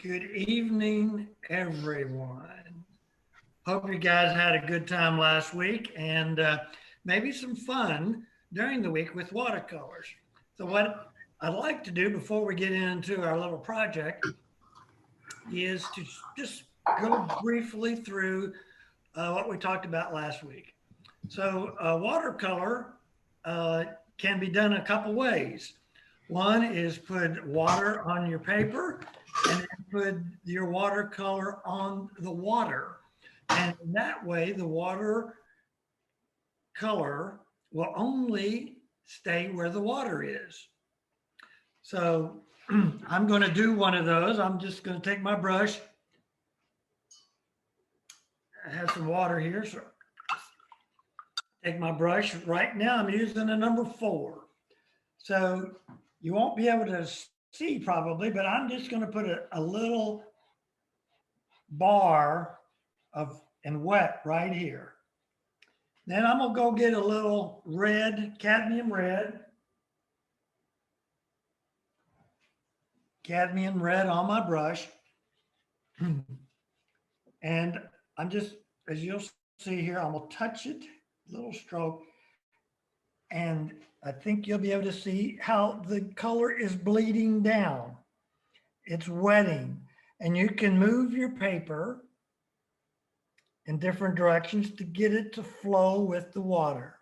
Good evening, everyone. Hope you guys had a good time last week and maybe some fun during the week with watercolors. So, what I'd like to do before we get into our little project is to just go briefly through what we talked about last week. So, watercolor uh, can be done a couple ways. One is put water on your paper and then put your watercolor on the water. And that way, the water color will only stay where the water is. So I'm going to do one of those. I'm just going to take my brush. I have some water here. So take my brush. Right now, I'm using a number 4. So you won't be able to see probably, but I'm just going to put a little bar of and wet right here. Then I'm gonna go get a little red, cadmium red on my brush. And I'm just, as you'll see here, I'm gonna touch it, little stroke. And I think you'll be able to see how the color is bleeding down. It's wetting. And you can move your paper in different directions to get it to flow with the water.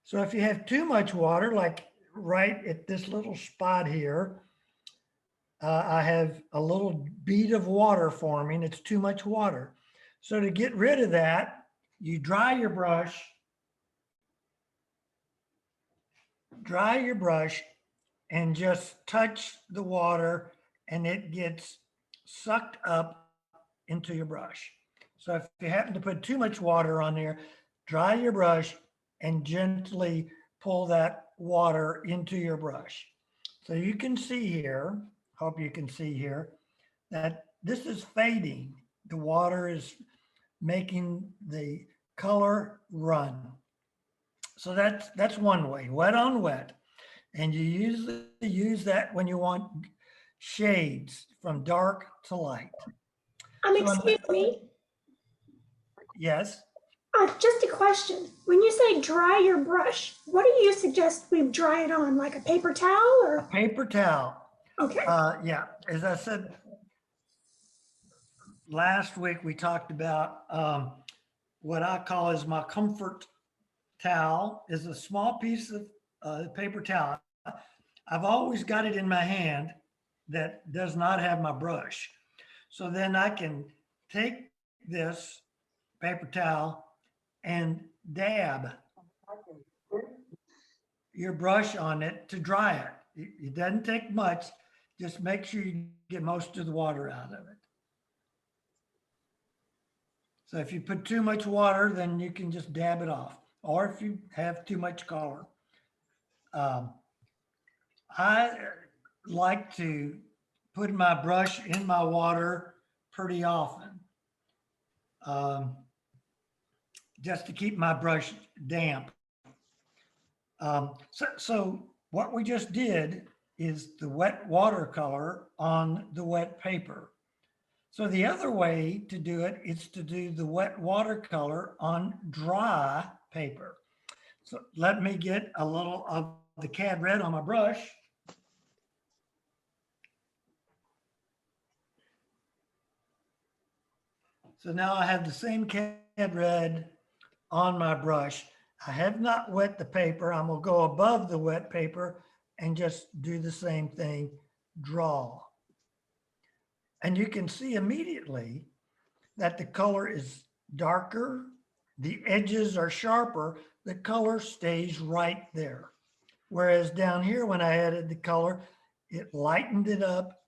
So if you have too much water, like right at this little spot here, I have a little bead of water forming. It's too much water. So to get rid of that, you dry your brush and just touch the water and it gets sucked up into your brush. So if you happen to put too much water on there, dry your brush and gently pull that water into your brush. So you can see here, hope you can see here, that this is fading. The water is making the color run. So that's one way, wet on wet. And you usually use that when you want shades from dark to light. Excuse me. Yes. Just a question. When you say dry your brush, what do you suggest we dry it on? Like a paper towel or? A paper towel. Okay. Yeah, as I said last week, we talked about what I call is my comfort towel is a small piece of paper towel. I've always got it in my hand that does not have my brush. So then I can take this paper towel and dab your brush on it to dry it. It doesn't take much. Just make sure you get most of the water out of it. So if you put too much water, then you can just dab it off. Or if you have too much color. I like to put my brush in my water pretty often. Just to keep my brush damp. So what we just did is the wet watercolor on the wet paper. So the other way to do it is to do the wet watercolor on dry paper. So let me get a little of the cad red on my brush. So now I have the same cad red on my brush. I have not wet the paper. I'm gonna go above the wet paper and just do the same thing, draw. And you can see immediately that the color is darker, the edges are sharper, the color stays right there. Whereas down here, when I added the color, it lightened it up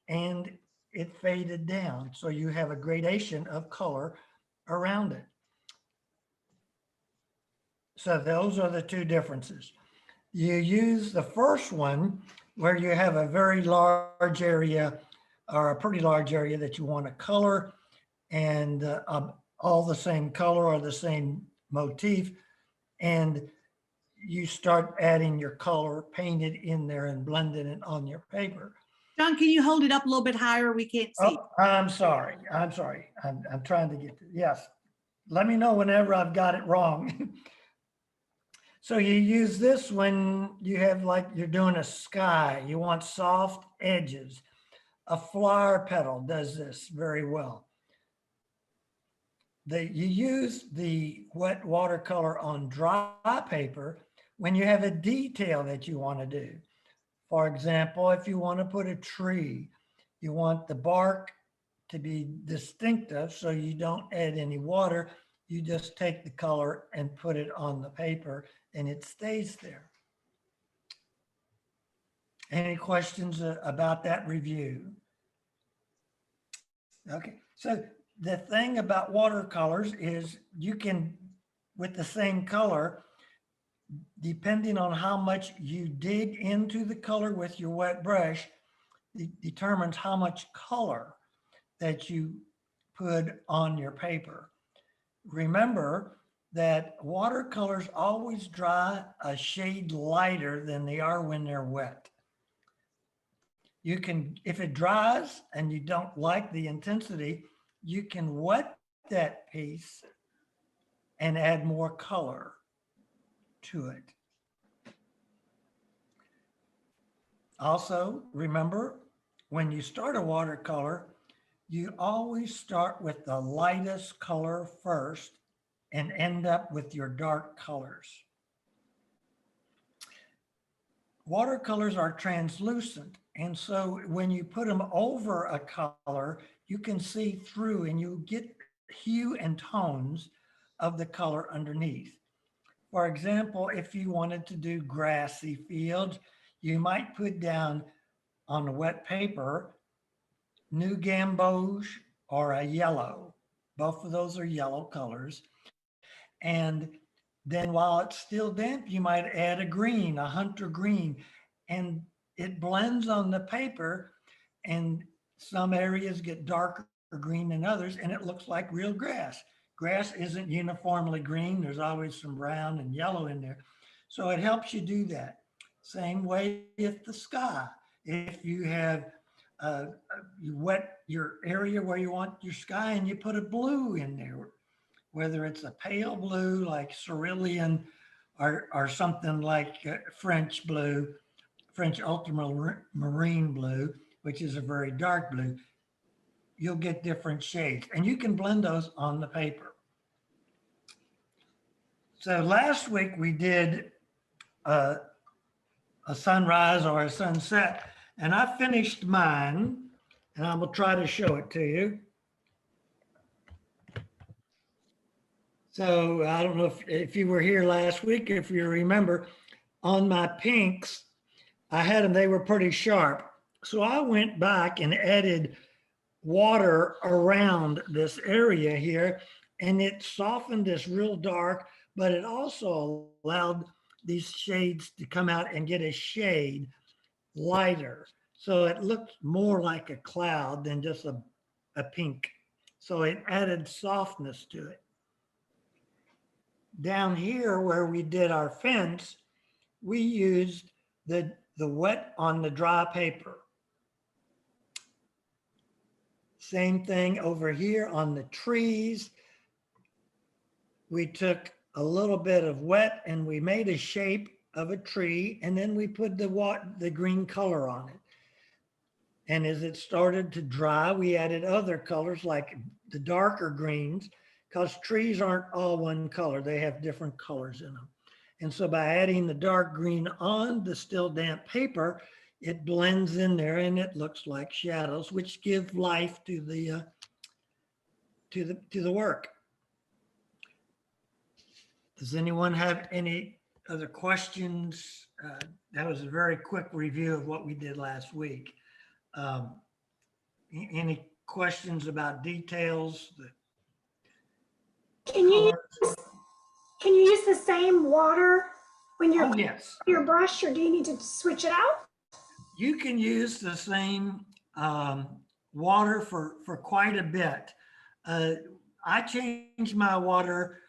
and it faded down. So you have a gradation of color around it. So those are the two differences. You use the first one where you have a very large area or a pretty large area that you want to color and all the same color or the same motif. And you start adding your color, paint it in there and blending it on your paper. John, can you hold it up a little bit higher? We can't see. Oh, I'm sorry. I'm sorry. I'm trying to get to, yes. Let me know whenever I've got it wrong. So you use this when you have like, you're doing a sky, you want soft edges. A flower petal does this very well. You use the wet watercolor on dry paper when you have a detail that you want to do. For example, if you want to put a tree, you want the bark to be distinctive so you don't add any water. You just take the color and put it on the paper and it stays there. Any questions about that review? Okay, so the thing about watercolors is you can, with the same color, depending on how much you dig into the color with your wet brush, it determines how much color that you put on your paper. Remember that watercolors always dry a shade lighter than they are when they're wet. You can, if it dries and you don't like the intensity, you can wet that piece and add more color to it. Also, remember, when you start a watercolor, you always start with the lightest color first and end up with your dark colors. Watercolors are translucent, and so when you put them over a color, you can see through and you get hue and tones of the color underneath. For example, if you wanted to do grassy fields, you might put down on a wet paper new gamboge or a yellow. Both of those are yellow colors. And then while it's still damp, you might add a green, a hunter green, and it blends on the paper, and some areas get darker green than others, and it looks like real grass. Grass isn't uniformly green. There's always some brown and yellow in there. So it helps you do that. Same way with the sky. If you have, you wet your area where you want your sky and you put a blue in there, whether it's a pale blue like cerulean or something like French blue, French ultramarine blue, which is a very dark blue, you'll get different shades and you can blend those on the paper. So last week we did a sunrise or a sunset, and I finished mine and I will try to show it to you. So I don't know if you were here last week, if you remember, on my pinks, I had them, they were pretty sharp. So I went back and added water around this area here, and it softened this real dark, but it also allowed these shades to come out and get a shade lighter. So it looked more like a cloud than just a pink. So it added softness to it. Down here where we did our fence, we used the wet on the dry paper. Same thing over here on the trees. We took a little bit of wet and we made a shape of a tree, and then we put the green color on it. And as it started to dry, we added other colors like the darker greens, because trees aren't all one color. They have different colors in them. And so by adding the dark green on the still damp paper, it blends in there and it looks like shadows, which give life to the work. Does anyone have any other questions? That was a very quick review of what we did last week. Any questions about details? Can you use the same water when you're yes, your brush, or do you need to switch it out? you can use the same water for quite a bit. I change my water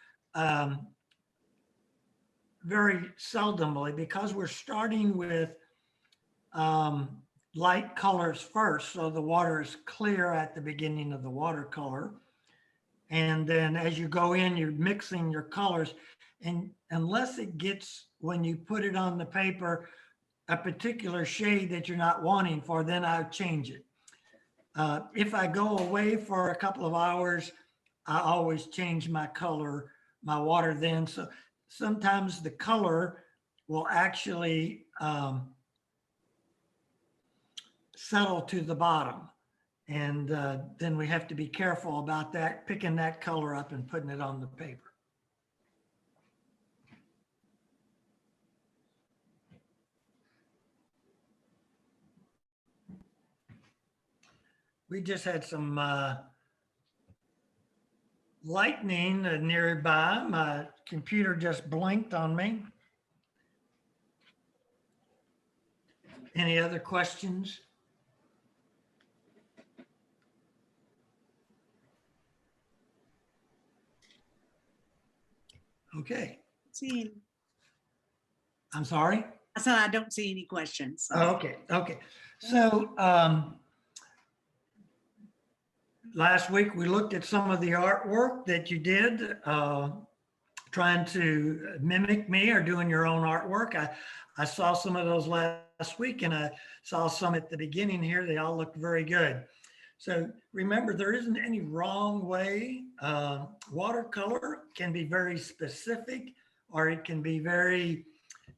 very seldomly because we're starting with light colors first, so the water is clear at the beginning of the watercolor. And then as you go in, you're mixing your colors. And unless it gets, when you put it on the paper, a particular shade that you're not wanting for, then I change it. If I go away for a couple of hours, I always change my color, my water then. So sometimes the color will actually settle to the bottom. And then we have to be careful about that, picking that color up and putting it on the paper. We just had some lightning nearby. My computer just blinked on me. Any other questions? Okay. See, I'm sorry. I said I don't see any questions. Oh, okay. Okay. So last week we looked at some of the artwork that you did, trying to mimic me or doing your own artwork. I saw some of those last week, and I saw some at the beginning here. They all looked very good. So remember, there isn't any wrong way. Watercolor can be very specific, or it can be very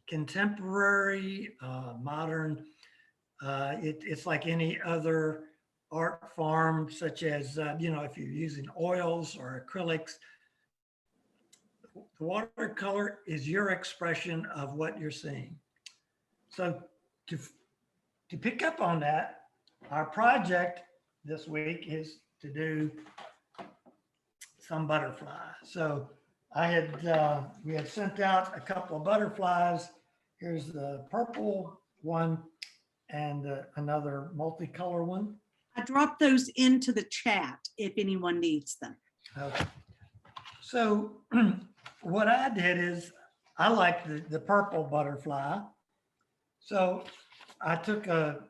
contemporary, modern. It's like any other art form, such as, if you're using oils or acrylics. The watercolor is your expression of what you're seeing. So to pick up on that, our project this week is to do some butterfly. So we had sent out a couple of butterflies. Here's the purple one and another multicolor one. I dropped those into the chat if anyone needs them. Okay. So what I did is I like the purple butterfly. So I took a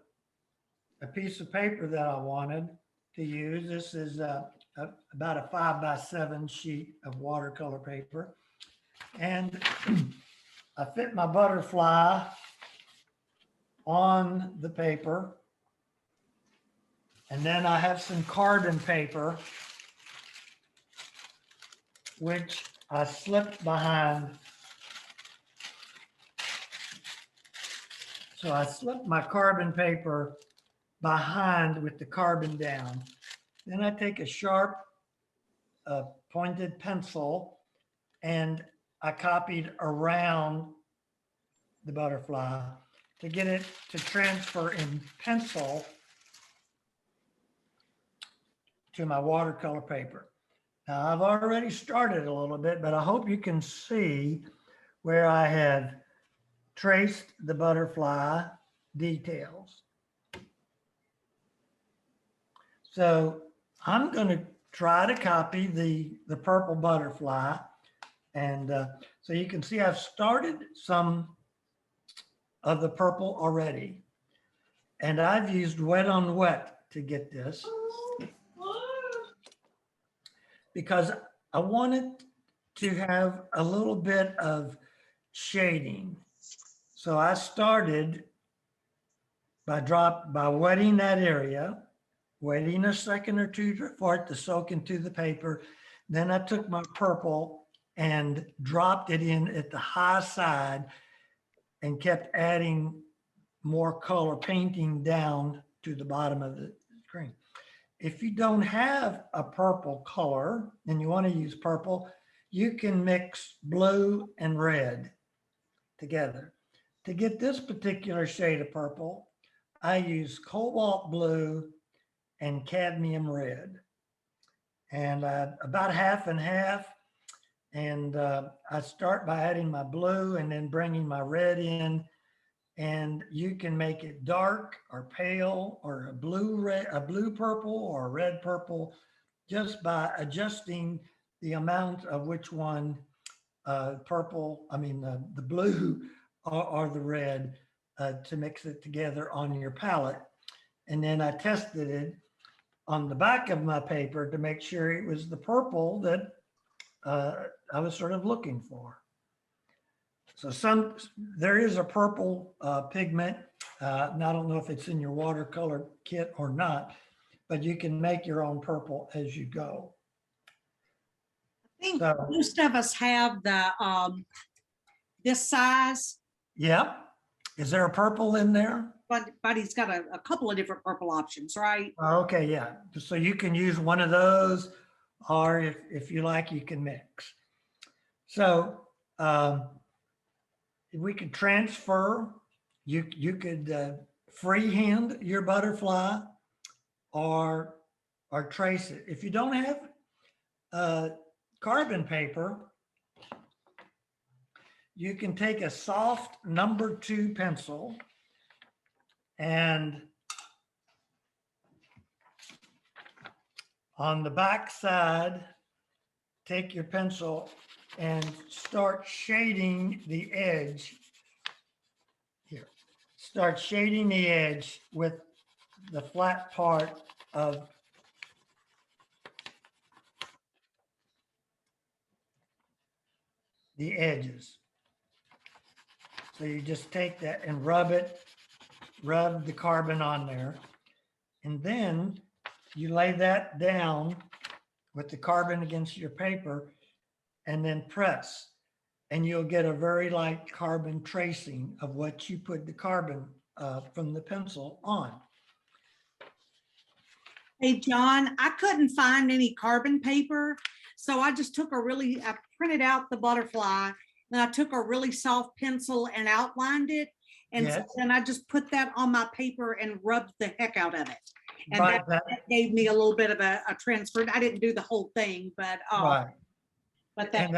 piece of paper that I wanted to use. This is about a 5x7 sheet of watercolor paper. And I fit my butterfly on the paper. And then I have some carbon paper, which I slipped behind. So I slipped my carbon paper behind with the carbon down. Then I take a sharp pointed pencil and I copied around the butterfly to get it to transfer in pencil to my watercolor paper. Now I've already started a little bit, but I hope you can see where I have traced the butterfly details. So I'm going to try to copy the purple butterfly. And so you can see I've started some of the purple already. And I've used wet on wet to get this, because I wanted to have a little bit of shading. So I started by wetting that area, waiting a second or two for it to soak into the paper. Then I took my purple and dropped it in at the high side and kept adding more color, painting down to the bottom of the screen. If you don't have a purple color and you want to use purple, you can mix blue and red together. To get this particular shade of purple, I use cobalt blue and cadmium red, and about half and half. And I start by adding my blue and then bringing my red in, and you can make it dark or pale or a blue purple or a red purple, just by adjusting the amount of which one the blue or the red to mix it together on your palette. And then I tested it on the back of my paper to make sure it was the purple that I was sort of looking for. So there is a purple pigment. And I don't know if it's in your watercolor kit or not, but you can make your own purple as you go. I think So- most of us have the this size, Yeah. Is there a purple in there? but he's got a couple of different purple options, right? Okay, yeah. So you can use one of those, or if you like, you can mix. So if we could transfer, you could freehand your butterfly or trace it. If you don't have carbon paper, you can take a soft number 2 pencil and on the back side, take your pencil and start shading the edge here. Start shading the edge with the flat part of the edges. So you just take that and rub the carbon on there. And then you lay that down with the carbon against your paper and then press. And you'll get a very light carbon tracing of what you put the carbon from the pencil on. Hey, John, I couldn't find any carbon paper. So I just took I printed out the butterfly, and I took a really soft pencil and outlined it. And Yes. then I just put that on my paper and rubbed the heck out of it. And Right, that gave me a little bit of a transfer. I didn't do the whole thing, but right. but And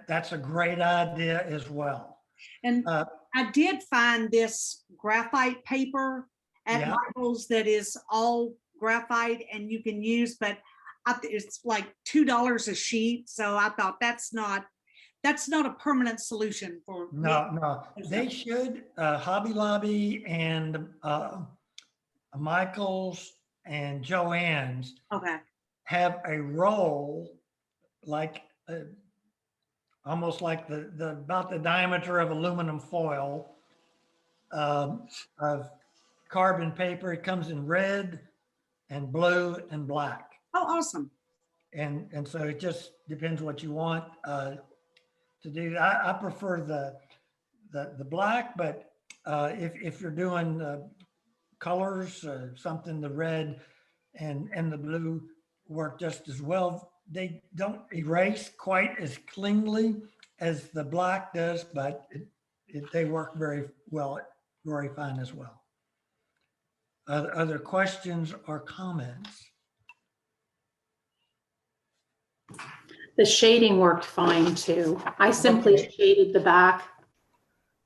that's a great idea as well. and I did find this graphite paper at Yeah. Michael's that is all graphite and you can use, but it's like $2 a sheet. So I thought that's not a permanent solution for me. No, they should, Hobby Lobby and Michael's and Joann's Okay. have a roll like almost like about the diameter of aluminum foil of carbon paper. It comes in red and blue and black. Oh, awesome. And so it just depends what you want to do. I prefer the black, but if you're doing colors, something, the red and the blue work just as well. They don't erase quite as cleanly as the black does, but they work very well, very fine as well. Other questions or comments? The shading worked fine too. I simply Okay. shaded the back.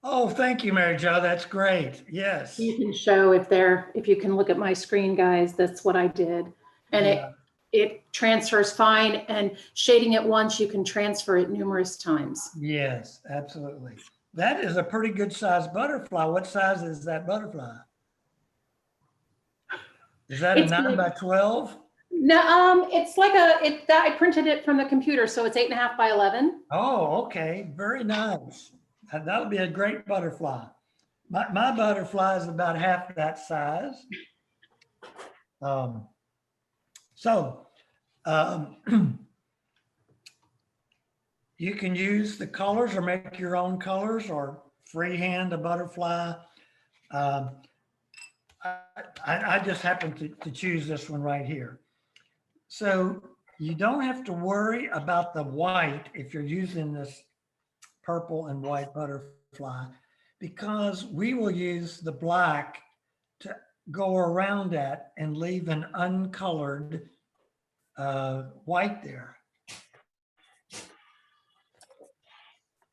Oh, thank you, Mary Jo. That's great. Yes. You can show if you can look at my screen, guys, that's what I did. And Yeah. it transfers fine, and shading it once, you can transfer it numerous times. Yes, absolutely. That is a pretty good sized butterfly. What size is that butterfly? Is that a It's 9 big. by 12? No, it's like I printed it from the computer, so it's 8.5 by 11. Oh, okay. Very nice. That'll be a great butterfly. My butterfly is about half that size. You can use the colors or make your own colors or freehand a butterfly. I just happened to choose this one right here. So you don't have to worry about the white if you're using this purple and white butterfly, because we will use the black to go around that and leave an uncolored white there.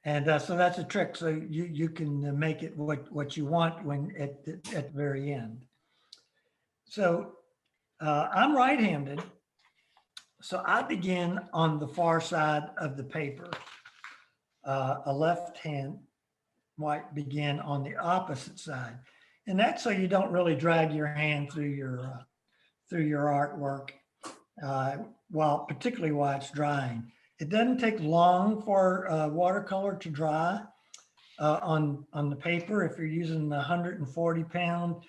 And so that's a trick. So you can make it what you want when at the very end. So I'm right-handed. So I begin on the far side of the paper. A left hand might begin on the opposite side. And that's so you don't really drag your hand through your artwork, particularly while it's drying. It doesn't take long for watercolor to dry on the paper. If you're using the 140 pound,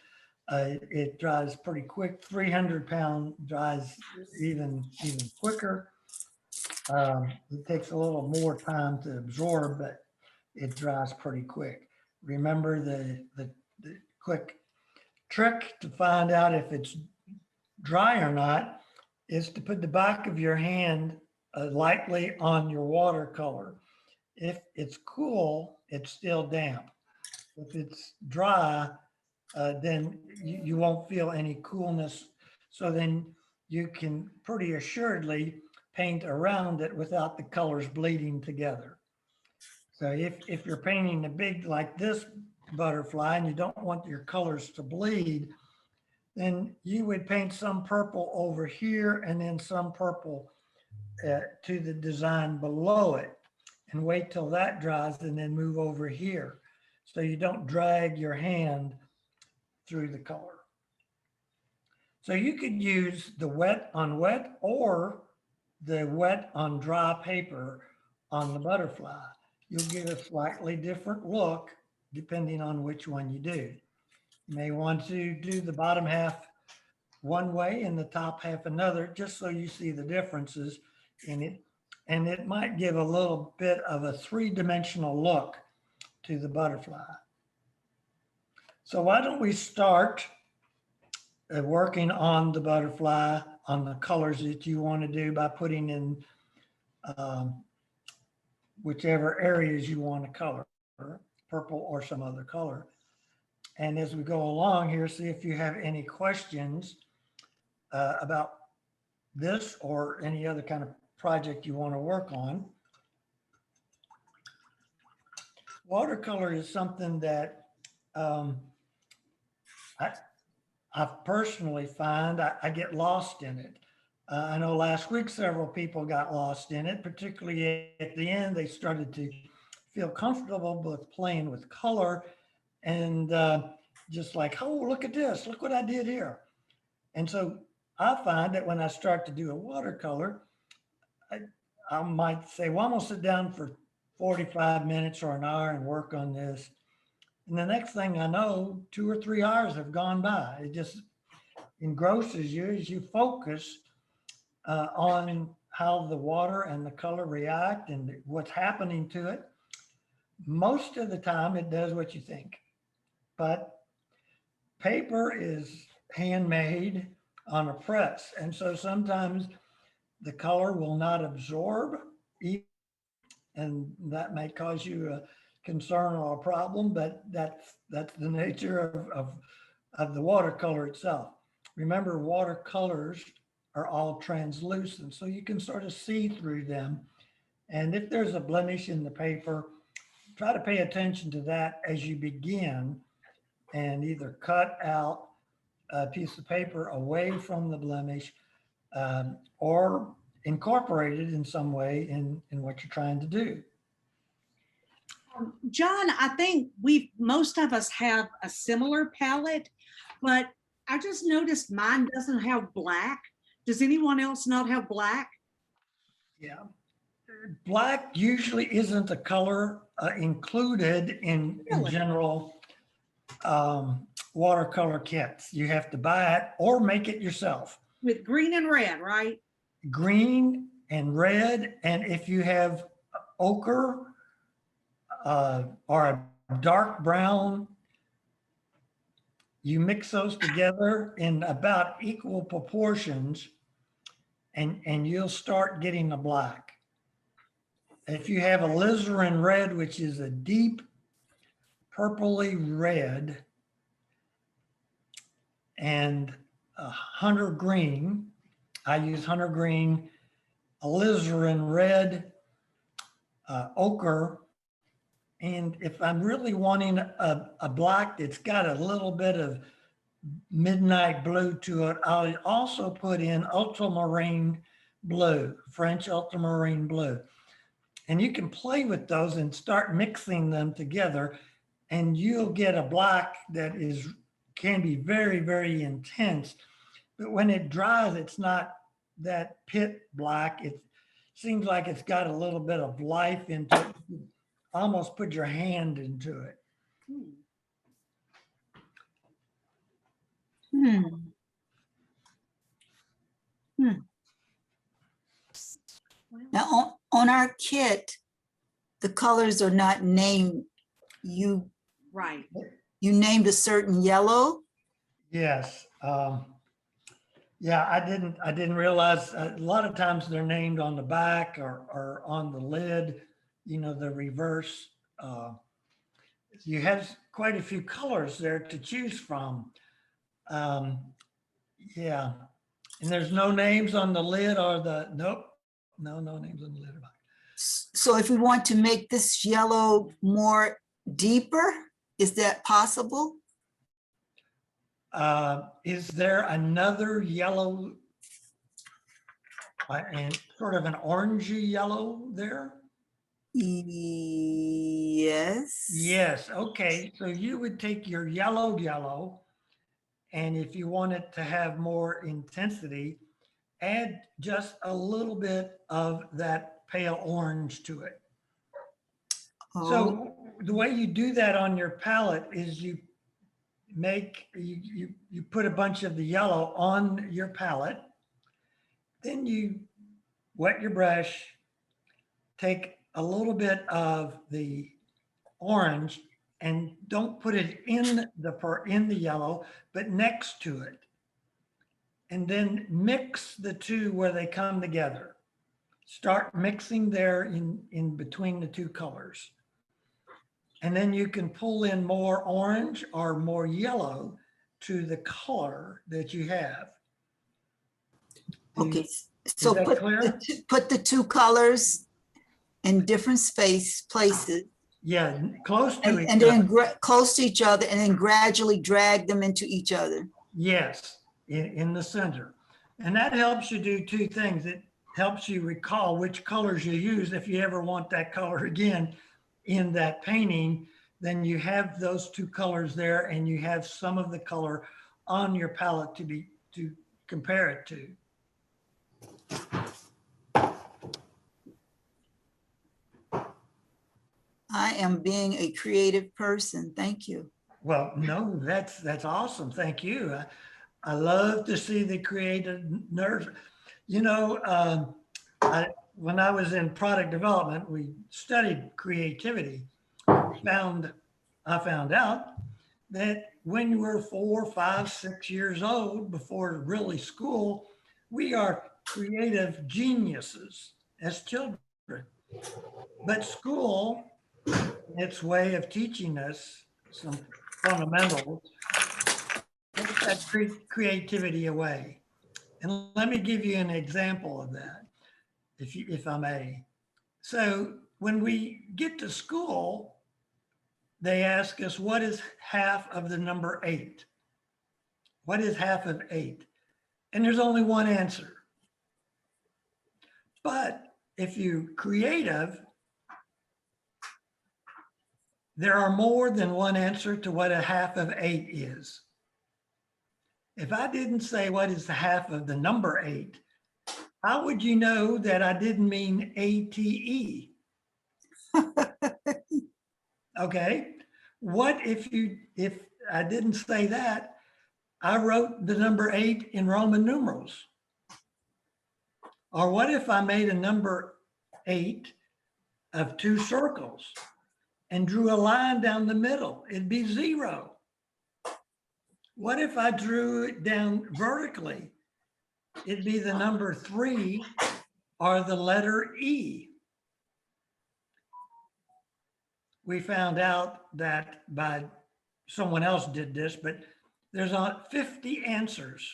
it dries pretty quick. 300 pound dries even quicker. It takes a little more time to absorb, but it dries pretty quick. Remember the quick trick to find out if it's dry or not is to put the back of your hand lightly on your watercolor. If it's cool, it's still damp. If it's dry, then you won't feel any coolness. So then you can pretty assuredly paint around it without the colors bleeding together. So if you're painting a big like this butterfly and you don't want your colors to bleed, then you would paint some purple over here and then some purple to the design below it and wait till that dries and then move over here. So you don't drag your hand through the color. So you could use the wet on wet or the wet on dry paper on the butterfly. You'll get a slightly different look depending on which one you do. You may want to do the bottom half one way and the top half another, just so you see the differences in it. And it might give a little bit of a three-dimensional look to the butterfly. So why don't we start working on the butterfly on the colors that you want to do by putting in whichever areas you want to color, purple or some other color. And as we go along here, see if you have any questions about this or any other kind of project you want to work on. Watercolor is something that I personally find I get lost in it. I know last week several people got lost in it, particularly at the end. They started to feel comfortable with playing with color and just like, oh, look at this, look what I did here. And so I find that when I start to do a watercolor, I might say, well, I'm gonna sit down for 45 minutes or an hour and work on this. And the next thing I know, 2 or 3 hours have gone by. It just engrosses you as you focus on how the water and the color react and what's happening to it. Most of the time it does what you think, but paper is handmade on a press. And so sometimes the color will not absorb, and that may cause you a concern or a problem, but that's the nature of the watercolor itself. Remember, watercolors are all translucent, so you can sort of see through them. And if there's a blemish in the paper, try to pay attention to that as you begin and either cut out a piece of paper away from the blemish or incorporate it in some way in what you're trying to do. John, I think most of us have a similar palette, but I just noticed mine doesn't have black. Does anyone else not have black? Yeah. Black usually isn't a color included in general watercolor kits. You have to buy it or make it yourself. With green and red, right? Green and red, and if you have ochre or a dark brown, you mix those together in about equal proportions and you'll start getting a black. If you have alizarin red, which is a deep purpley red, and a hunter green, I use hunter green, alizarin red, ochre, and if I'm really wanting a black that's got a little bit of midnight blue to it, I'll also put in ultramarine blue, French ultramarine blue. And you can play with those and start mixing them together, and you'll get a black that is can be very, very intense. But when it dries, it's not that pit black. It seems like it's got a little bit of life into it. You almost put your hand into it. Hmm. Hmm. Now, on our kit, the colors are not named. You Right. named a certain yellow. Yes. Yeah, I didn't realize a lot of times they're named on the back or on the lid, you know, the reverse. You have quite a few colors there to choose from. Um, yeah. And there's no names on the lid or nope. No names on the lid. So if we want to make this yellow more deeper, is that possible? Is there another yellow and sort of an orangey yellow there? Yes. Yes. Okay. So you would take your yellow, and if you want it to have more intensity, add just a little bit of that pale orange to it. Oh, So the way you do that on your palette is you put a bunch of the yellow on your palette, then you wet your brush, take a little bit of the orange and don't put it in the yellow, but next to it. And then mix the two where they come together. Start mixing there in between the two colors. And then you can pull in more orange or more yellow to the color that you have. okay. Is So that clear? put the two colors in different places. Yeah, close to each And other. then close to each other, and then gradually drag them into each other. Yes, in the center. And that helps you do two things. It helps you recall which colors you use. If you ever want that color again in that painting, then you have those two colors there and you have some of the color on your palette to compare it to. I am being a creative person. Thank you. Well, no, that's awesome. Thank you. I love to see the creative nerves. You know, when I was in product development, we studied creativity. I found out that when you were 4, 5, 6 years old, before really school, we are creative geniuses as children. But school, its way of teaching us some fundamentals, takes that creativity away. And let me give you an example of that, if I may. So when we get to school, they ask us, what is half of the number 8? What is half of 8? And there's only one answer. But if you're creative, there are more than one answer to what a half of 8 is. If I didn't say what is the half of the number 8, how would you know that I didn't mean ATE? Okay. What if I didn't say that, I wrote the number 8 in Roman numerals? Or what if I made a number 8 of 2 circles and drew a line down the middle? It'd be 0. What if I drew it down vertically? It'd be the number 3 or the letter E. We found out that by someone else did this, but there's 50 answers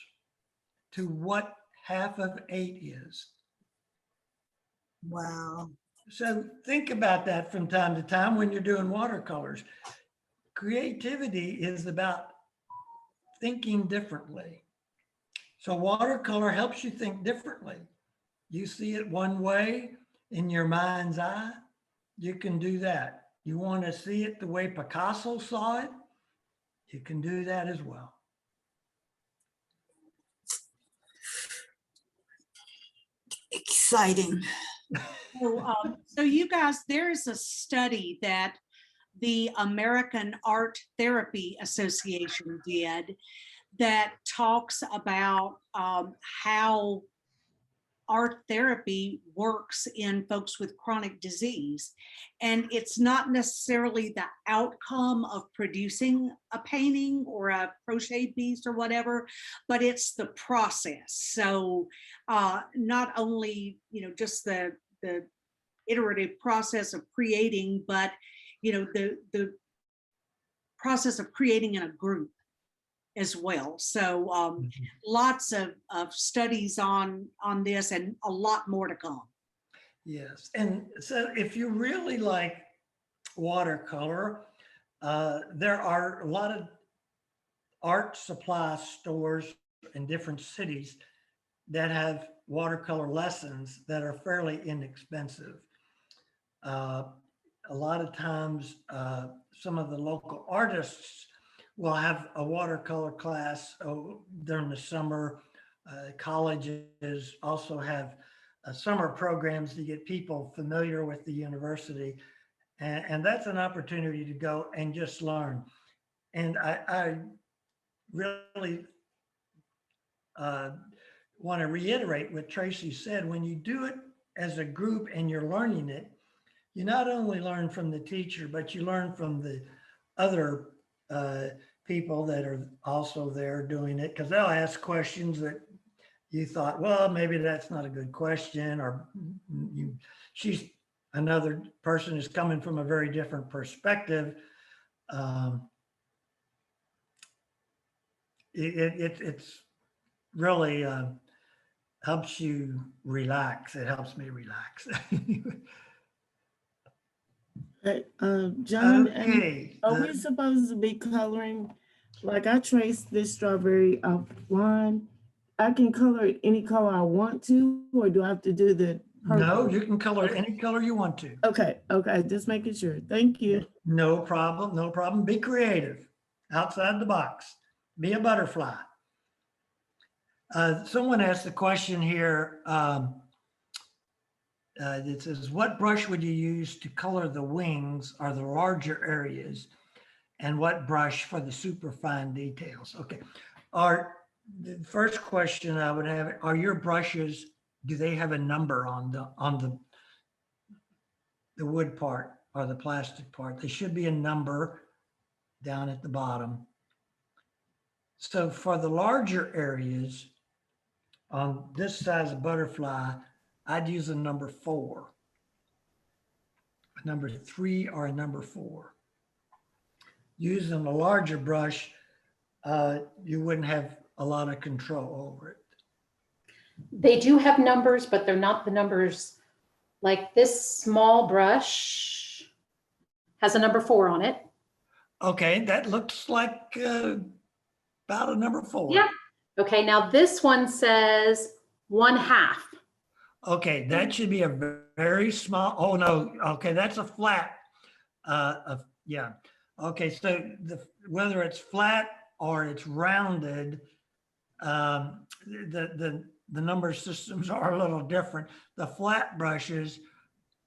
to what half of 8 is. Wow. So think about that from time to time when you're doing watercolors. Creativity is about thinking differently. So watercolor helps you think differently. You see it one way in your mind's eye, you can do that. You want to see it the way Picasso saw it, you can do that as well. exciting. So you guys, there's a study that the American Art Therapy Association did that talks about how art therapy works in folks with chronic disease. And it's not necessarily the outcome of producing a painting or a crocheted piece or whatever, but it's the process. So not only, just the iterative process of creating, but, the process of creating in a group as well. So lots of studies on this and a lot more to come. Yes, and so if you really like watercolor, there are a lot of art supply stores in different cities that have watercolor lessons that are fairly inexpensive. A lot of times, some of the local artists will have a watercolor class during the summer. Colleges also have summer programs to get people familiar with the university. And that's an opportunity to go and just learn. And I really want to reiterate what Tracy said. When you do it as a group and you're learning it, you not only learn from the teacher, but you learn from the other people that are also there doing it, because they'll ask questions that you thought, well, maybe that's not a good question, or another person is coming from a very different perspective. It's really helps you relax. It helps me relax. John, Okay. are we supposed to be coloring? Like I traced this strawberry outline. I can color it any color I want to, or do I have to do the purple? No, you can color it any color you want to. Okay, just making sure. Thank you. No problem, no problem. Be creative, outside the box. Be a butterfly. Someone asked the question here. It says, what brush would you use to color the wings or the larger areas? And what brush for the super fine details? Okay. The first question I would have, are your brushes, do they have a number on the wood part or the plastic part? There should be a number down at the bottom. So for the larger areas on this size of butterfly, I'd use a number 4, a number 3 or a number 4. Using a larger brush, you wouldn't have a lot of control over it. They do have numbers, but they're not the numbers. Like this small brush has a number 4 on it. Okay, that looks like about a number 4. Yeah. Okay, now this one says 1/2. Okay, that should be a very small, oh no, okay, that's a flat. Yeah. Okay, so whether it's flat or it's rounded, the number systems are a little different. The flat brushes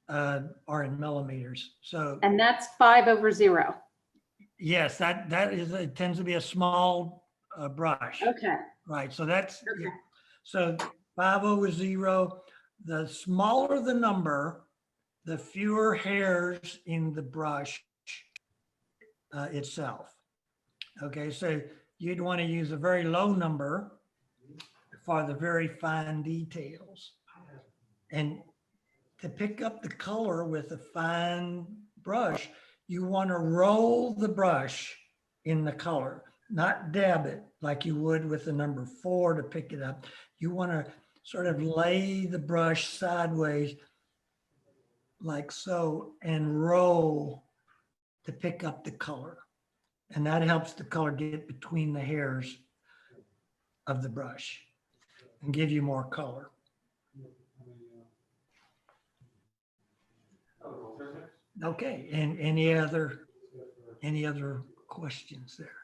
are in millimeters. So, And that's 5/0. yes, it tends to be a small brush. Okay. Right, so that's, Okay. so 5/0. The smaller the number, the fewer hairs in the brush itself. Okay, so you'd want to use a very low number for the very fine details. And to pick up the color with a fine brush, you want to roll the brush in the color, not dab it like you would with the number 4 to pick it up. You want to sort of lay the brush sideways like so and roll to pick up the color. And that helps the color get between the hairs of the brush and give you more color. Okay, and any other questions there?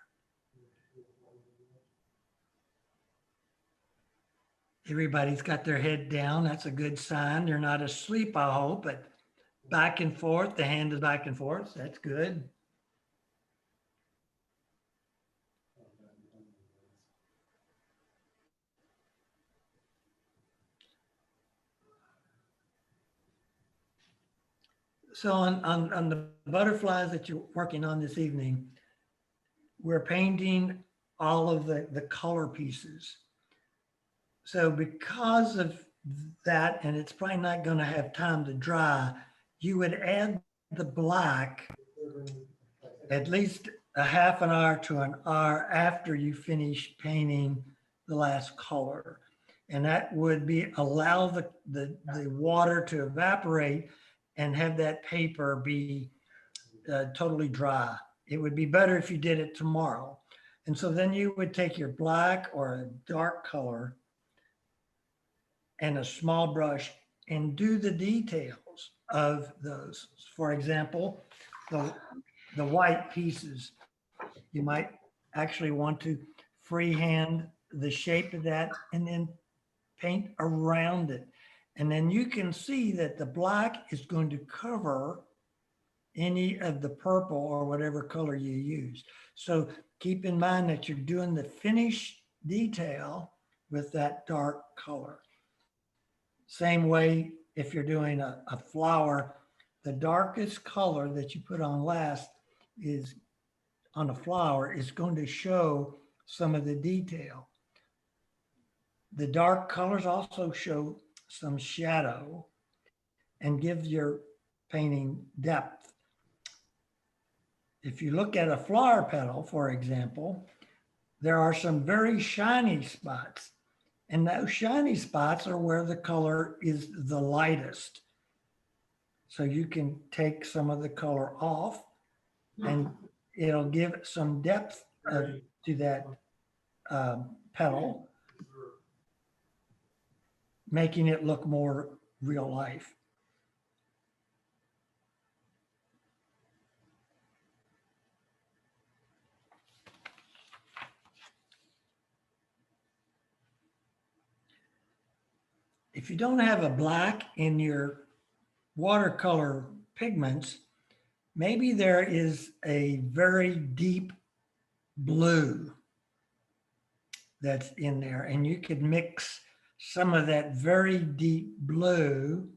Everybody's got their head down. That's a good sign. They're not asleep, I hope, but back and forth, the hand is back and forth. That's good. So on the butterflies that you're working on this evening, we're painting all of the color pieces. So because of that, and it's probably not going to have time to dry, you would add the black at least a half an hour to an hour after you finish painting the last color. And that would be allow the water to evaporate and have that paper be totally dry. It would be better if you did it tomorrow. And so then you would take your black or a dark color and a small brush and do the details of those. For example, the white pieces, you might actually want to freehand the shape of that and then paint around it. And then you can see that the black is going to cover any of the purple or whatever color you use. So keep in mind that you're doing the finish detail with that dark color. Same way if you're doing a flower, the darkest color that you put on last is on a flower is going to show some of the detail. The dark colors also show some shadow and give your painting depth. If you look at a flower petal, for example, there are some very shiny spots, and those shiny spots are where the color is the lightest. So you can take some of the color off and it'll give some depth to that petal, making it look more real life. If you don't have a black in your watercolor pigments, maybe there is a very deep blue that's in there, and you could mix some of that very deep blue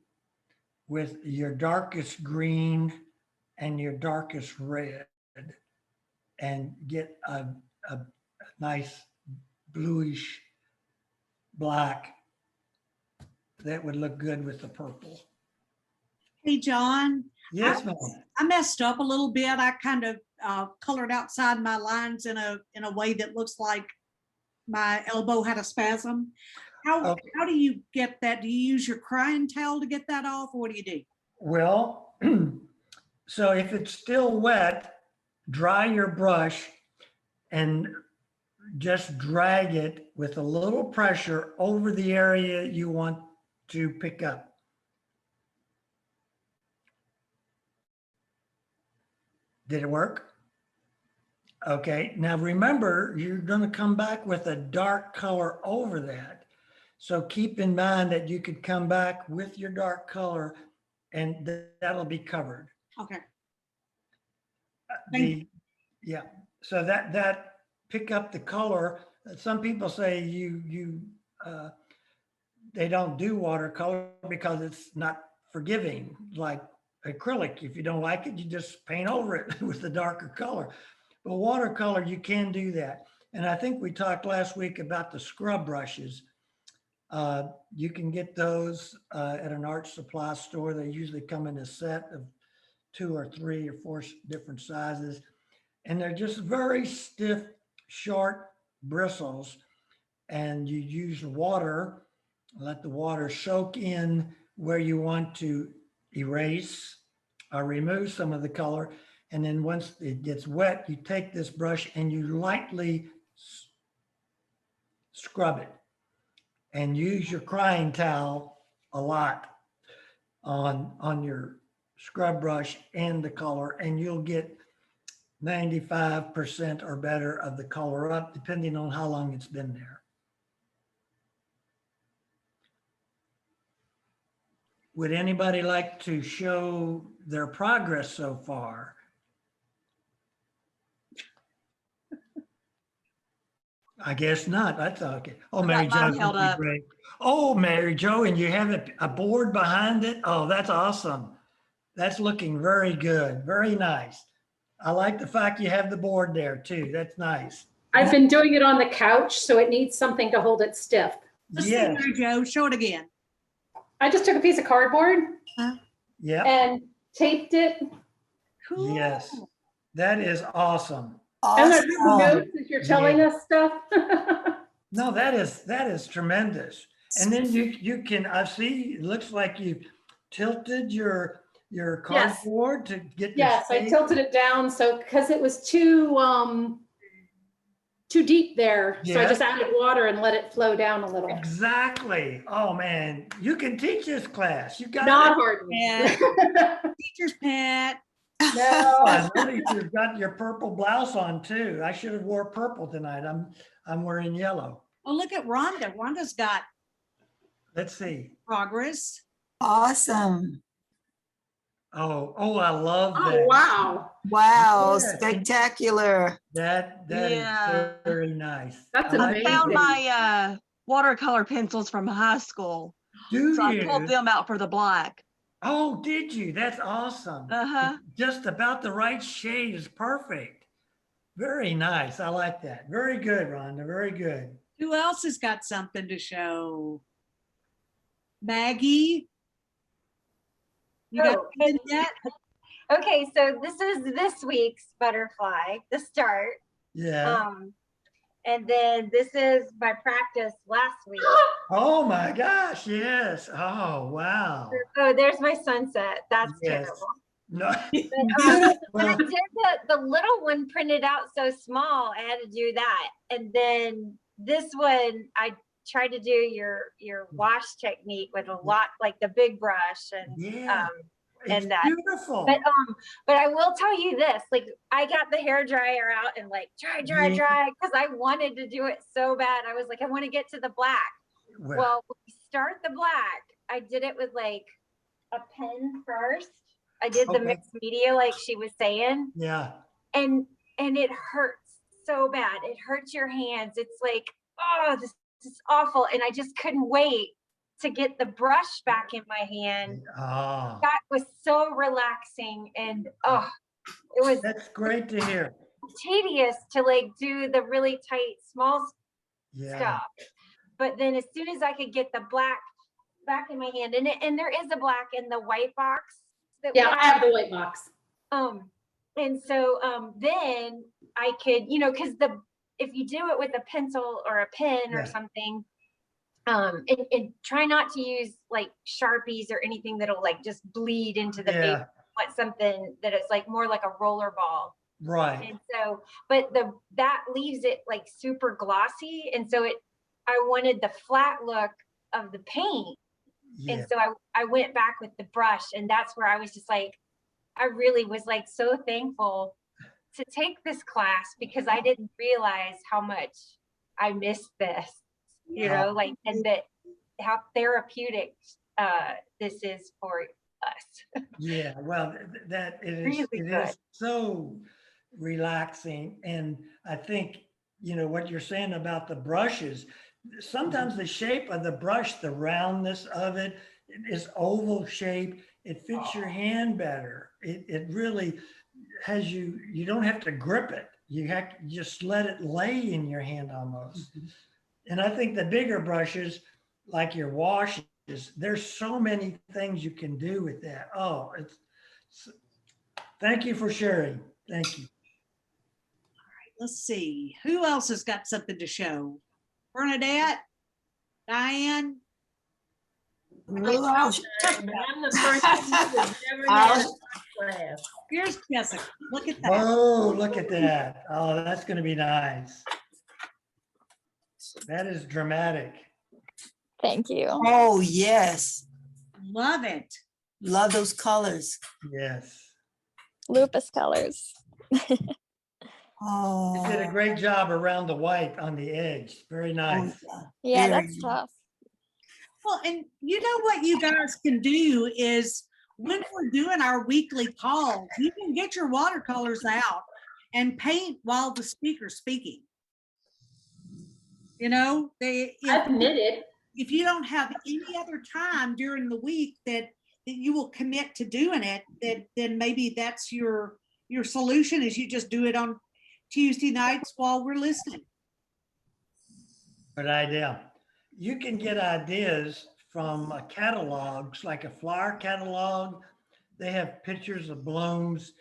with your darkest green and your darkest red and get a nice bluish black that would look good with the purple. Hey, John. Yes, ma'am. I messed up a little bit. I kind of colored outside my lines in a way that looks like my elbow had a spasm. How do you get that? Do you use your crying towel to get that off, or what do you do? Well, so if it's still wet, dry your brush and just drag it with a little pressure over the area you want to pick up. Did it work? Okay, now remember, you're going to come back with a dark color over that. So keep in mind that you could come back with your dark color and that'll be covered. Okay. Yeah, so that pick up the color. Some people say they don't do watercolor because it's not forgiving, like acrylic. If you don't like it, you just paint over it with the darker color. But watercolor, you can do that. And I think we talked last week about the scrub brushes. You can get those at an art supply store. They usually come in a set of 2 or 3 or 4 different sizes. And they're just very stiff, short bristles. And you use water, let the water soak in where you want to erase or remove some of the color. And then once it gets wet, you take this brush and you lightly scrub it and use your crying towel a lot on your scrub brush and the color, and you'll get 95% or better of the color up, depending on how long it's been there. Would anybody like to show their progress so far? I guess not. I thought, okay. Oh, I Mary got mine Jo, held that'd be up. great. Oh, Mary Jo, and you have a board behind it? Oh, that's awesome. That's looking very good. Very nice. I like the fact you have the board there too. That's nice. I've been doing it on the couch, so it needs something to hold it stiff. Let's see, Yes. Mary Jo, show it again. I just took a piece of cardboard Yep. and taped it. Cool. Yes. That is awesome. And there's Awesome. notes as you're telling us stuff. No, that is tremendous. And then you can, I see, it looks like you tilted your Yes. cardboard to get the Yes, I shape. tilted it down so because it was too deep there. So I Yeah. just added water and let it flow down a little. Exactly. Oh man, you can teach this class. You got Not it. hardly. Teacher's pet. Oh, I No. noticed you've got your purple blouse on too. I should have wore purple tonight. I'm wearing yellow. Oh, look at Rhonda. Rhonda's got Let's see. progress. Awesome. Oh, I love Oh, that. wow. Wow, Yeah. spectacular. That Yeah. is very nice. That's I I like found that. my watercolor pencils from high school. Do So I pulled you? them out for the black. Oh, did you? That's awesome. Uh-huh. Just about the right shade is perfect. Very nice. I like that. Very good, Rhonda. Very good. Who else has got something to show? Maggie? You got Oh, something yet? Okay, so this is this week's butterfly, the start. Yeah. And then this is my practice last week. Oh my gosh. Yes. Oh, wow. Oh, there's my sunset. That's Yes. terrible. No. When I Well, did the little one printed out so small, I had to do that. And then this one, I tried to do your wash technique with a lot, like the big brush and yeah. It's and that. beautiful. But I will tell you this, like I got the hair dryer out and like dry, Yeah. because I wanted to do it so bad. I was like, I want to get to the black. Well, when we start the black, I did it with like a pen first. I did the Okay. mixed media like she was saying, yeah. and it hurts so bad. It hurts your hands. It's like, oh, this is awful. And I just couldn't wait to get the brush back in my hand. Oh, That was so relaxing, and oh, it was that's great to hear. tedious to like do the really tight small Yeah. stuff. But then as soon as I could get the black back in my hand, and there is a black in the white box that we Yeah, I have the white box. and so then I could, because if you do it with a pencil or a pen Yeah. or something, and try not to use like Sharpies or anything that'll like just bleed into the Yeah. paper, but something that is like more like a roller ball. Right. And so, but that leaves it like super glossy. And so I wanted the flat look of the paint. Yeah. And so I went back with the brush, and that's where I was just like, I really was like so thankful to take this class because I didn't realize how much I missed this, like, and that how therapeutic this is for us. Yeah. Well, that it is, Really it good. is so relaxing. And I think, what you're saying about the brushes, sometimes the shape of the brush, the roundness of it is oval shape. It fits your hand better. It really has you don't have to grip it. You have to just let it lay in your hand almost. And I think the bigger brushes, like your washes, there's so many things you can do with that. Oh, thank you for sharing. Thank you. Let's see. Who else has got something to show? Bernadette? Diane? Ooh, I'll- I'm the person who was never I'll- there in class. Here's Jessica. Look at that. Oh, look at that. Oh, that's going to be nice. That is dramatic. Thank you. Oh, yes. Love it. Love those colors. Yes. Lupus colors. You did a Oh. great job around the white on the edge. Very nice. Yeah, Very that's tough. Well, and you know what you guys can do is when we're doing our weekly calls, you can get your watercolors out and paint while the speaker's speaking. You know, I've knitted. if you don't have any other time during the week that you will commit to doing it, then maybe that's your solution is you just do it on Tuesday nights while we're listening. Good idea. You can get ideas from catalogs, like a flower catalog. They have pictures of blooms.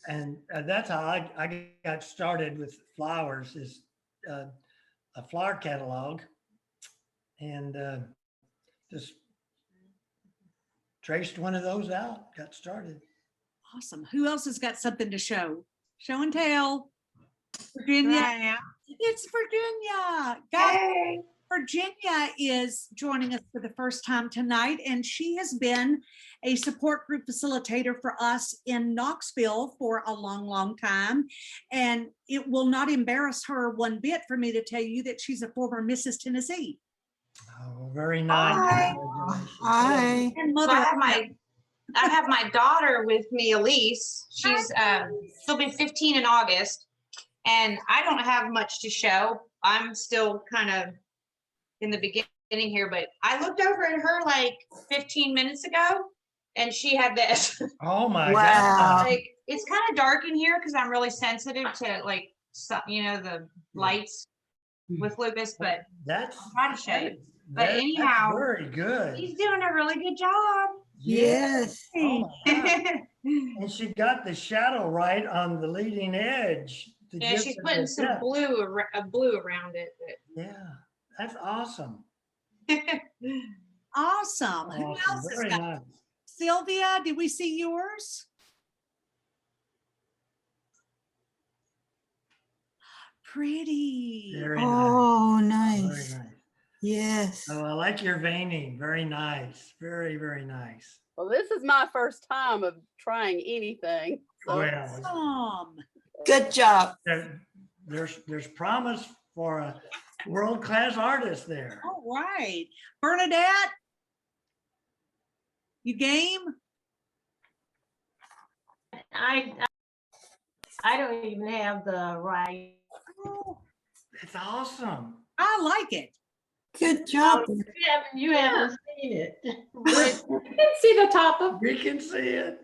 And that's how I got started with flowers, is a flower catalog. And just traced one of those out, got started. Awesome. Who else has got something to show? Show and tell. Virginia. It's Virginia. Guys, Hey. Virginia is joining us for the first time tonight, and she has been a support group facilitator for us in Knoxville for a long, long time. And it will not embarrass her one bit for me to tell you that she's a former Mrs. Tennessee. Oh, very nice. Hi. Hi. And So mother. I have my daughter with me, Elise. She'll be 15 in August, and I don't have much to show. I'm still kind of in the beginning here, but I looked over at her like 15 minutes ago, and she had this. Oh my Wow. God. Like, it's kind of dark in here because I'm really sensitive to like, the lights with Lucas, but That's I'll try to show you. But that's anyhow, very good. he's doing a really good job. Yes. Oh my God. And she got the shadow right on the leading edge. to Yeah, give she's it putting the some depth. blue around it. Yeah, that's awesome. Awesome. Who Awesome. else has Very got? nice. Sylvia, did we see yours? Pretty. Very nice. Oh, Very nice. nice. Yes. Oh, I like your veining. Very nice. Very, very nice. Well, this is my first time of trying anything. So Well, Awesome. Good job. there's promise for a world-class artist there. All right. Bernadette, you game? I don't even have the right. Oh, It's awesome. I like it. Good job. You haven't seen it. You can see the top of, We can see it.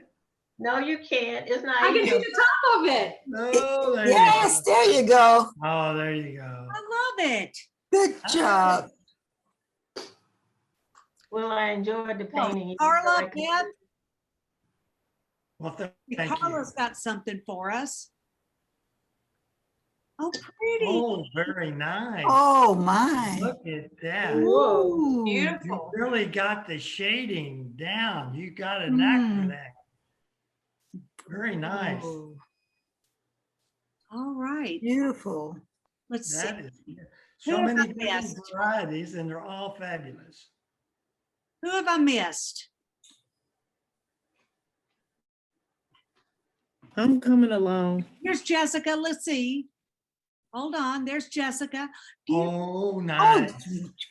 No, you can't. It's not. I can see even- the top of it. Oh, there Yes, you go. there you go. Oh, there you go. I love it. Good job. Well, I enjoyed the painting. Carla, Beth, Well, thank you. Carla's got something for us. Oh, pretty. Oh, very nice. Oh, my. Look at that. Whoa. Ooh. You Beautiful. really got the shading down. You got a knack for that. Very nice. Oh, All right. beautiful. Let's see. That is so Who have many I different missed? varieties, and they're all fabulous. Who have I missed? I'm coming along. Here's Jessica. Let's see. Hold on. There's Jessica. Oh, Oh, nice.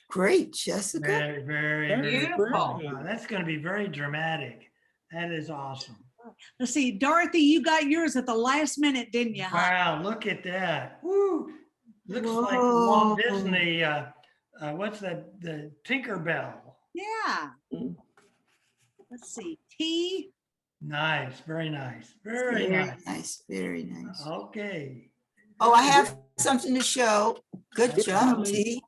great, Jessica. Very, very, That's very. Beautiful. Wow, that's going to be very dramatic. That is awesome. Let's see. Dorothy, you got yours at the last minute, didn't you? Huh? Wow, look at that. Woo. Looks like the Walt Whoa. Disney, what's that? The Tinkerbell. Yeah. Mm. Let's see. T. Nice, very nice. Very nice. Nice, very nice. Okay. Oh, I have something to show. Good job, T.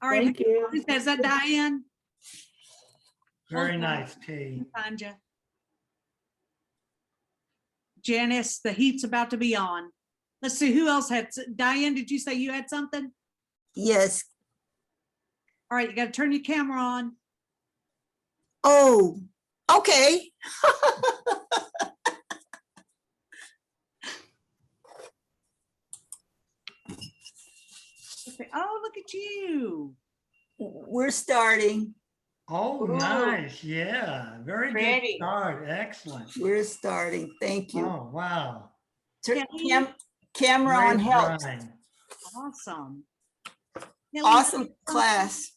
All right. Thank you. Who says that, Diane? Very Okay. nice, T. Find you. Janice, the heat's about to be on. Let's see who else had. Diane, did you say you had something? Yes. All right, you got to turn your camera on. Oh, okay. Okay. Oh, look at you. We're starting. Oh, Ooh. nice. Yeah, very good Pretty. start. Excellent. We're starting. Thank you. Oh, wow. Camera on Great help. drawing. Awesome. Now, Awesome class.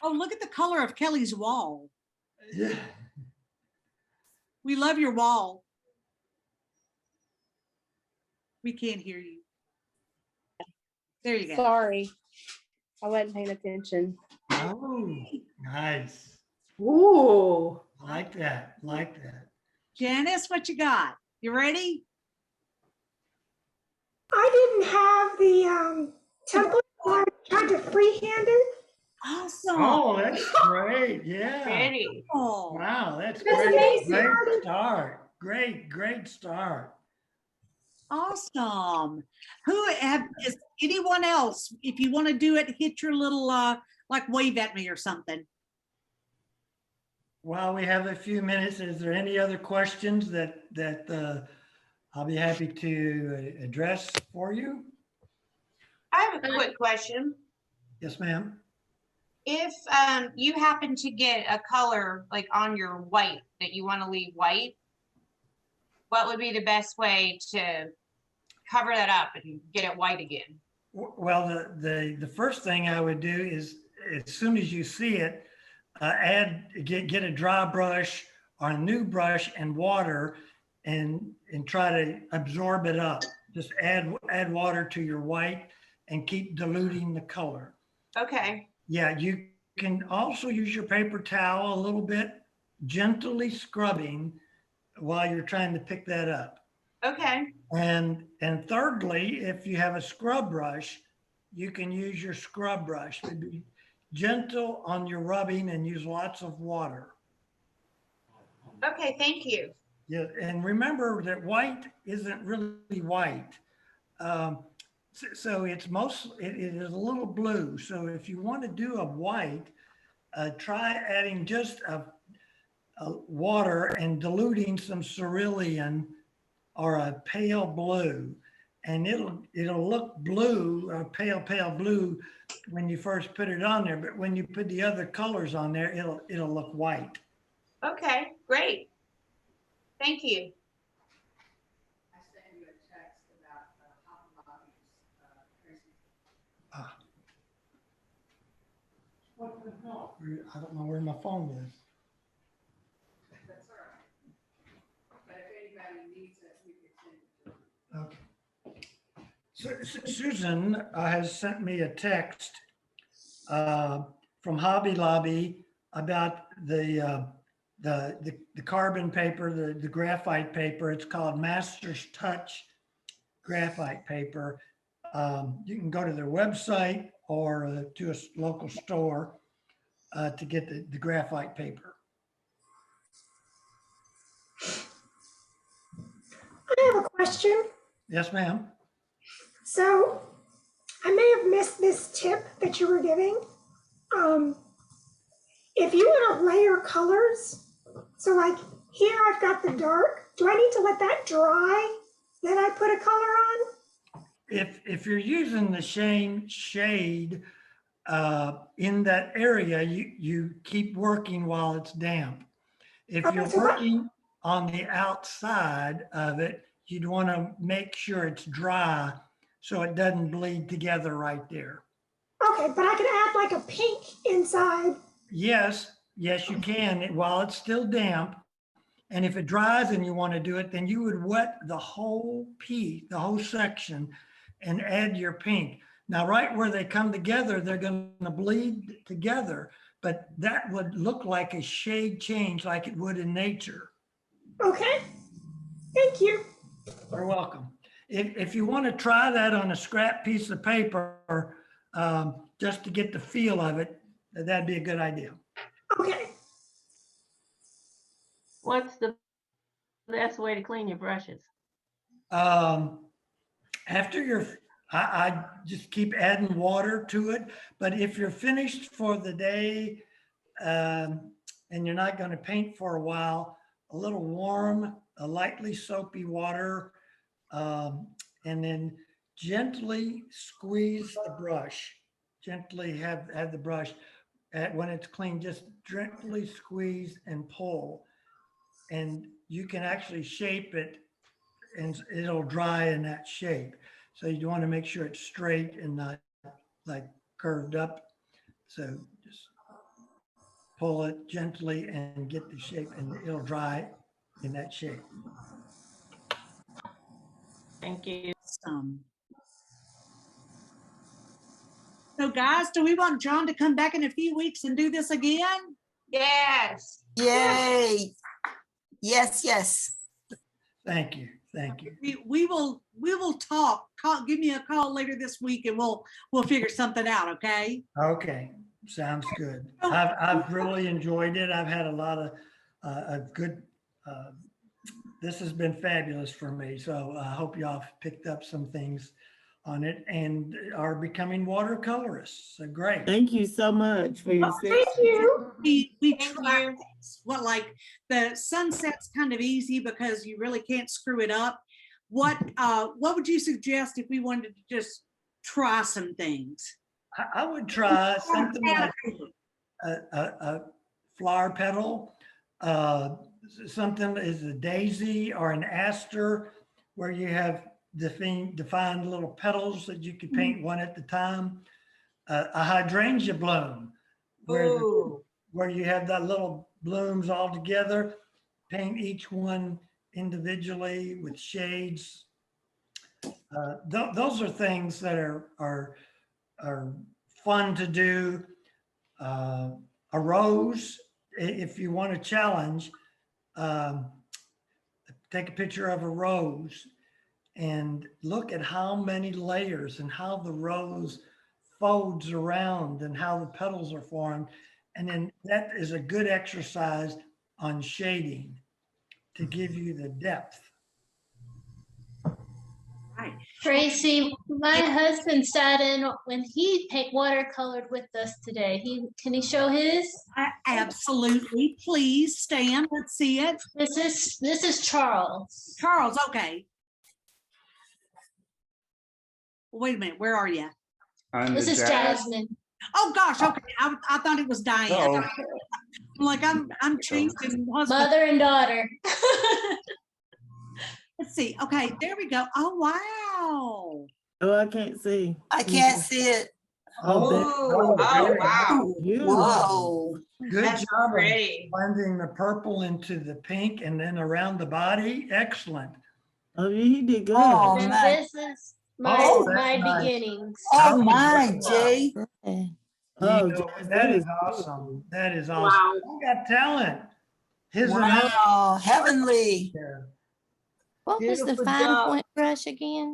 Oh, look at the color of Kelly's wall. Yeah. We love your wall. We can't hear you. There you go. Sorry, I wasn't paying attention. Oh, nice. Ooh. Like that. Like that. Janice, what you got? You ready? I didn't have the template, so I tried to freehand it. Awesome. Oh, that's great. Yeah. Pretty. Oh, Wow, that's That's great. amazing. Great start. Great start. awesome. Is anyone else? If you want to do it, hit your little like wave at me or something. While we have a few minutes, is there any other questions that I'll be happy to address for you? I have a quick question. Yes, ma'am. If you happen to get a color like on your white that you want to leave white, what would be the best way to cover that up and get it white again? Well, the first thing I would do is, as soon as you see it, get a dry brush or a new brush and water, and try to absorb it up. Just add water to your white and keep diluting the color. Okay. Yeah, you can also use your paper towel a little bit, gently scrubbing while you're trying to pick that up. Okay. And thirdly, if you have a scrub brush, you can use your scrub brush. Be gentle on your rubbing and use lots of water. Okay, thank you. Yeah, and remember that white isn't really white. So it is a little blue. So if you want to do a white, try adding just a water and diluting some cerulean or a pale blue, and it'll look blue, a pale blue when you first put it on there. But when you put the other colors on there, it'll look white. Okay, great. Thank you. What the hell? I don't know where my phone is. That's all right. But if anybody needs it, we can send it to them. Okay. So Susan has sent me a text from Hobby Lobby about the carbon paper, the graphite paper. It's called Master's Touch graphite paper. You can go to their website or to a local store to get the graphite paper. I have a question. Yes, ma'am. So I may have missed this tip that you were giving. If you want to layer colors, so like here I've got the dark, do I need to let that dry, then I put a color on? If you're using the same shade in that area, you keep working while it's damp. If Okay, you're so what- working on the outside of it, you'd want to make sure it's dry so it doesn't bleed together right there. Okay, but I could add like a pink inside. Yes, you can while it's still damp. And if it dries and you want to do it, then you would wet the whole piece, the whole section, and add your pink. Now, right where they come together, they're going to bleed together, but that would look like a shade change like it would in nature. Okay, thank you. You're welcome. If you want to try that on a scrap piece of paper, just to get the feel of it, that'd be a good idea. Okay. What's the best way to clean your brushes? After I just keep adding water to it. But if you're finished for the day and you're not going to paint for a while, a little warm, a lightly soapy water, and then gently squeeze the brush. Gently have the brush when it's clean, just gently squeeze and pull. And you can actually shape it and it'll dry in that shape. So you want to make sure it's straight and not like curved up. So just pull it gently and get the shape, and it'll dry in that shape. Thank you. So guys, do we want John to come back in a few weeks and do this again? Yes. Yay. Yes, yes. Thank you. Thank you. We will talk. Give me a call later this week and we'll figure something out, okay? Okay, sounds good. I've really enjoyed it. I've had a lot of good, this has been fabulous for me. So I hope y'all have picked up some things on it and are becoming watercolorists. So great. Thank you so much for your Thank you. We Thank try. you. Well, like the sunset's kind of easy because you really can't screw it up. What would you suggest if we wanted to just try some things? I would try something like a flower petal, something is a daisy or an aster, where you have defined little petals that you could paint one at a time. A hydrangea bloom, where you have that little blooms all together, paint each one individually with shades. Those are things that are fun to do. A rose, if you want a challenge, take a picture of a rose and look at how many layers and how the rose folds around and how the petals are formed. And then that is a good exercise on shading to give you the depth. Right. Tracy, my husband sat in when he watercolored with us today. Can he show his? Absolutely. Please stand. Let's see it. This is Charles. Charles, okay. Wait a minute. Where are you? This is Jasmine. Oh gosh. Okay. I thought it was Diane. Uh-oh. Like I'm changing husband. Mother and daughter. Let's see. Okay, there we go. Oh, wow. Oh, I can't see. I can't see it. Oh, wow. Whoa. Good That's job pretty. of blending the purple into the pink and then around the body. Excellent. Oh, he did good. Oh, And my. this is my Oh, that's nice. beginnings. Oh, my, Jay. Oh, That is awesome. That is awesome. You got talent. His Wow, heavenly. What was the Beautiful fine job. point brush again?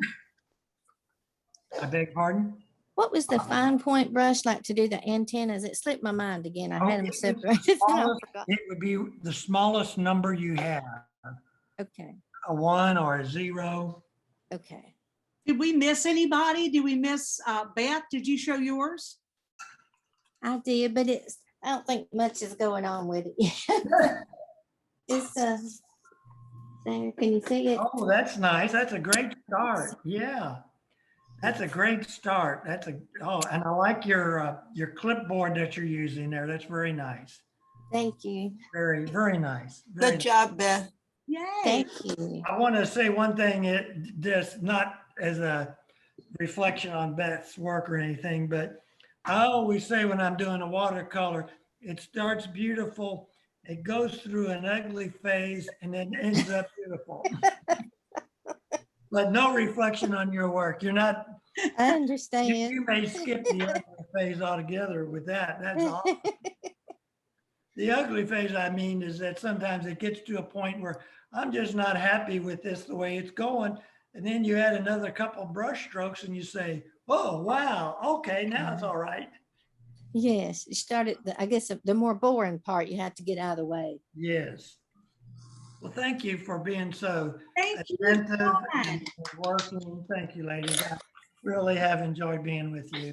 I beg pardon? What was the fine point brush like to do the antennas? It slipped my mind again. I had them separated. and I forgot. It would be the smallest number you have. Okay. A 1 or a 0. Okay. Did we miss anybody? Did we miss Beth? Did you show yours? I did, but I don't think much is going on with it yet. It's there. Can you see it? Oh, that's nice. That's a great start. Yeah. That's a great start. And I like your clipboard that you're using there. That's very nice. Thank you. Very, very nice. Very Good job, Beth. Yay. Thank you. I want to say one thing, just not as a reflection on Beth's work or anything, but I always say when I'm doing a watercolor, it starts beautiful, it goes through an ugly phase, and then ends up beautiful. But no reflection on your work. You're not. I understand. You may skip the ugly phase altogether with that. That's awesome. The ugly phase, I mean, is that sometimes it gets to a point where I'm just not happy with this the way it's going. And then you add another couple brush strokes and you say, oh, wow, okay, now it's all right. Yes, you started, I guess the more boring part you have to get out of the way. Yes. Well, thank you for being so attentive and working. Thank you, ladies. I really have enjoyed being with you.